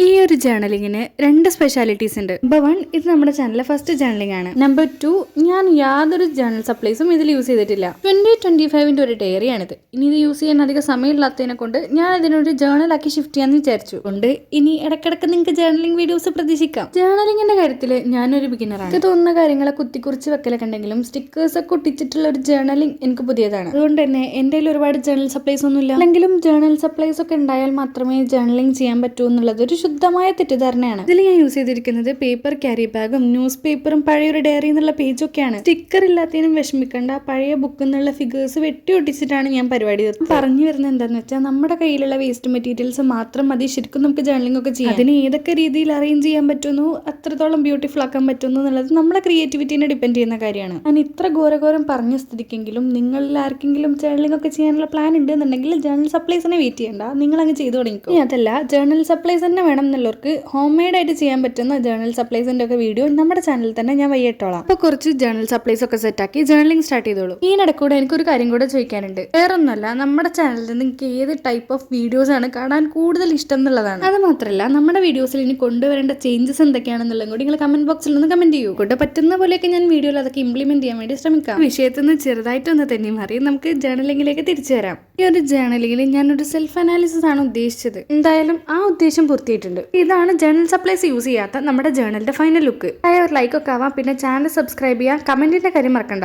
ഈ ഒരു ജേർണലിങ്ങിന് രണ്ട് സ്പെഷ്യാലിറ്റീസ് ഉണ്ട്. നമ്പർ 1, ഇത് നമ്മുടെ ചാനലിലെ ഫസ്റ്റ് ജേർണലിംഗ് ആണ്. നമ്പർ 2, ഞാൻ യാതൊരു ജേർണൽ സപ്ലൈസും ഇതിൽ യൂസ് ചെയ്തിട്ടില്ല. 2025 ഒരു ഡയറിയാണിത്. ഇനി ഇത് യൂസ് ചെയ്യാൻ അധികം സമയമില്ലാത്തതിനെ കൊണ്ട് ഞാൻ ഇതിനൊരു ജേർണലാക്കി ഷിഫ്റ്റ് ചെയ്യാന്ന് വിചാരിച്ചു. കൊണ്ട് ഇനി ഇടക്കിടക്ക് നിങ്ങൾക്ക് ജേർണലിംഗ് വീഡിയോസ് പ്രതീക്ഷിക്കാം. ജേർണലിംഗിന്റെ കാര്യത്തിൽ ഞാനൊരു ബിഗിനറാണ്. എനിക്ക് തോന്നുന്ന കാര്യങ്ങളെ കുത്തിക്കുറിച്ച് വെക്കലൊക്കെ ഉണ്ടെങ്കിലും സ്റ്റിക്കേഴ്സ് ഒക്കെ ഒട്ടിച്ചിട്ടുള്ള ഒരു ജേർണലിംഗ് എനിക്ക് പുതിയതാണ്. അതുകൊണ്ട് തന്നെ എന്റെ കയ്യിൽ ഒരുപാട് ജേർണൽ സപ്ലൈസ് ഒന്നുമില്ല. അല്ലെങ്കിലും ജേർണൽ സപ്ലൈസ് ഒക്കെ ഉണ്ടായാൽ മാത്രമേ ജേർണലിംഗ് ചെയ്യാൻ പറ്റൂ എന്നുള്ളത് ഒരു ശുദ്ധമായ തെറ്റിദ്ധാരണയാണ്. ഇതിൽ ഞാൻ യൂസ് ചെയ്തിരിക്കുന്നത് പേപ്പർ ക്യാരി ബാഗും ന്യൂസ് പേപ്പറും പഴയൊരു ഡയറി എന്നുള്ള പേജൊക്കെയാണ്. സ്റ്റിക്കർ ഇല്ലാത്തതിനും വിഷമിക്കണ്ട, പഴയ ബുക്ക് എന്നുള്ള ഫിഗേഴ്സ് വെട്ടി ഒട്ടിച്ചിട്ടാണ് ഞാൻ പരിപാടി പറഞ്ഞു വരുന്നത്. എന്താന്ന് വെച്ചാൽ നമ്മുടെ കയ്യിലുള്ള വേസ്റ്റ് മെറ്റീരിയൽസ് മാത്രം മതി ശരിക്കും നമുക്ക് ജേർണലിംഗ് ഒക്കെ ചെയ്യാം. അതിന് ഏതൊക്കെ രീതിയിൽ അറേഞ്ച് ചെയ്യാൻ പറ്റുന്നു, അത്രത്തോളം ബ്യൂട്ടിഫുൾ ആക്കാൻ പറ്റുന്നു എന്നുള്ളത് നമ്മുടെ ക്രിയേറ്റിവിറ്റിനെ ഡിപ്പെൻഡ് ചെയ്യുന്ന കാര്യമാണ്. ഞാൻ ഇത്ര ഘോരഘോരം പറഞ്ഞ സ്ഥിതിക്കെങ്കിലും നിങ്ങളിൽ ആർക്കെങ്കിലും ജേർണലിംഗ് ഒക്കെ ചെയ്യാനുള്ള പ്ലാൻ ഉണ്ട് എന്നുണ്ടെങ്കിൽ ജേർണൽ സപ്ലൈസിനെ വെയിറ്റ് ചെയ്യണ്ട, നിങ്ങൾ അങ്ങ് ചെയ്തു തുടങ്ങിക്കോ. ഇനി അതല്ല ജേർണൽ സപ്ലൈസ് തന്നെ വേണം എന്നുള്ളവർക്ക് ഹോം മെയ്ഡ് ആയിട്ട് ചെയ്യാൻ പറ്റുന്ന ജേർണൽ സപ്ലൈസിന്റെ ഒക്കെ വീഡിയോ നമ്മുടെ ചാനലിൽ തന്നെ ഞാൻ വയ്യിട്ടോളാം. അപ്പൊ കുറച്ച് ജേർണൽ സപ്ലൈസ് ഒക്കെ സെറ്റ് ആക്കി ജേർണലിംഗ് സ്റ്റാർട്ട് ചെയ്തോളൂ. ഇതിനിടക്കൂടെ എനിക്കൊരു കാര്യം കൂടെ ചോദിക്കാനുണ്ട്. വേറൊന്നുമല്ല, നമ്മുടെ ചാനലിൽ നിന്ന് നിങ്ങൾക്ക് ഏത് ടൈപ്പ് ഓഫ് വീഡിയോസ് ആണ് കാണാൻ കൂടുതൽ ഇഷ്ടം എന്നുള്ളതാണ്. അത് മാത്രമല്ല നമ്മുടെ വീഡിയോസിൽ ഇനി കൊണ്ടുവരേണ്ട ചേഞ്ചസ് എന്തൊക്കെയാണെന്നുള്ളതും കൂടി നിങ്ങൾ കമന്റ് ബോക്സിൽ ഒന്ന് കമന്റ് ചെയ്യൂ. കൊണ്ട് പറ്റുന്ന പോലെയൊക്കെ ഞാൻ വീഡിയോയിൽ അതൊക്കെ ഇംപ്ലിമെന്റ് ചെയ്യാൻ വേണ്ടി ശ്രമിക്കാം. വിഷയത്തിൽ നിന്ന് ചെറുതായിട്ടൊന്ന് തന്നെ മാറി നമുക്ക് ജേർണലിംഗിലേക്ക് തിരിച്ചു വരാം. ഈ ഒരു ജേർണലിംഗിൽ ഞാനൊരു സെൽഫ് അനാലിസിസ് ആണ് ഉദ്ദേശിച്ചത്. എന്തായാലും ആ ഉദ്ദേശം പൂർത്തിയായിട്ടുണ്ട്. ഇതാണ് ജേർണൽ സപ്ലൈസ് യൂസ് ചെയ്യാത്ത നമ്മുടെ ജേർണലിന്റെ ഫൈനൽ ലുക്ക്. ഒരു ലൈക്ക് ഒക്കെ ആവാം. പിന്നെ ചാനൽ സബ്സ്ക്രൈബ് ചെയ്യാം. കമന്റിന്റെ കാര്യം മറക്കണ്ട.